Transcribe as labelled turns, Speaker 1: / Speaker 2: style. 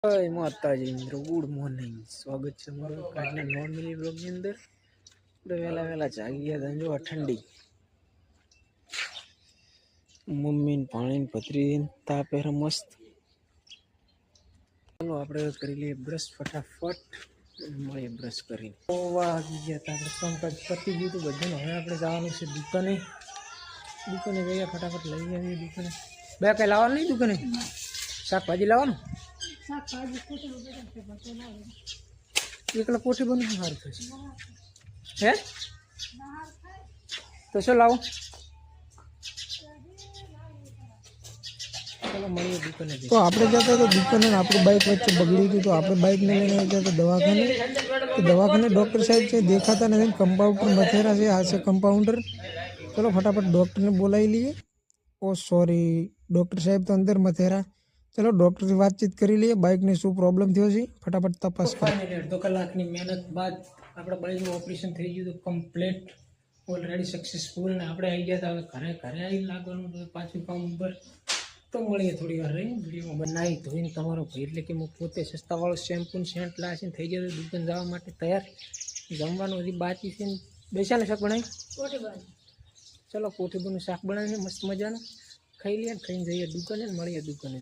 Speaker 1: જય માતાજી મિત્રો, ગુડ મોર્નિંગ. સ્વાગત છે મારું આજના નોર્મલી બ્લોગની અંદર. આપણે વહેલા જાગી ગયા હતા. જો ઠંડી મમ્મીને પાણીને પથરી તાપે મસ્ત. ચાલો આપણે કરી લઈએ બ્રશ ફટાફટ. મળીએ બ્રશ કરીને. વાગી ગયા હતા આપણે કામકાજ પતી ગયું હતું બધાને. હવે આપણે જવાનું છે દુકાને. દુકાને જઈએ ફટાફટ લઈ આવીએ દુકાને. બે કઈ લાવવાનું નહીં દુકાને? શાકભાજી લાવવાનું? એકલા પોટી બનવું સારું થશે. હે તો શું લાવું? ચાલો મળીએ દુકાને.
Speaker 2: તો આપણે જતા તો દુકાને આપણું બાઇક વચ્ચે બગડી હતું, તો આપણે બાઇકને લઈને જતા તો દવાખાને. તો દવાખાને ડૉક્ટર સાહેબ છે, દેખાતા નથી. કમ્પાઉન્ડર મથેરા છે, આ છે કમ્પાઉન્ડર. ચલો ફટાફટ ડૉક્ટરને બોલાવી લઈએ. ઓ સોરી, ડૉક્ટર સાહેબ તો અંદર મથેરા. ચલો ડૉક્ટરથી વાતચીત કરી લઈએ, બાઇકને શું પ્રોબ્લેમ થયો છે ફટાફટ તપાસ કરીએ.
Speaker 1: અડધો કલાકની મહેનત બાદ આપણા બાઇકનું ઓપરેશન થઈ ગયું હતું કમ્પ્લીટ, ઓલરેડી સક્સેસફુલ. ને આપણે આવી ગયા હતા. હવે ઘરે આવી લાગવાનું તો પાછું કામ ઉપર. તો મળીએ થોડી વાર રહી વિડીયોમાં. બનાવી ધોઈને તમારો ભાઈ એટલે કે હું પોતે સસ્તાવાળો શેમ્પૂ સેન્ટ લાવીને થઈ જાય દુકાન જવા માટે તૈયાર. જમવાનું હજી બાકી છે. બેસાને શાક બનાવી ચલો કોઠીબુનું શાક બનાવીને મસ્ત મજાનું ખાઈ લઈએ. ખાઈને જઈએ દુકાને, મળીએ દુકાને.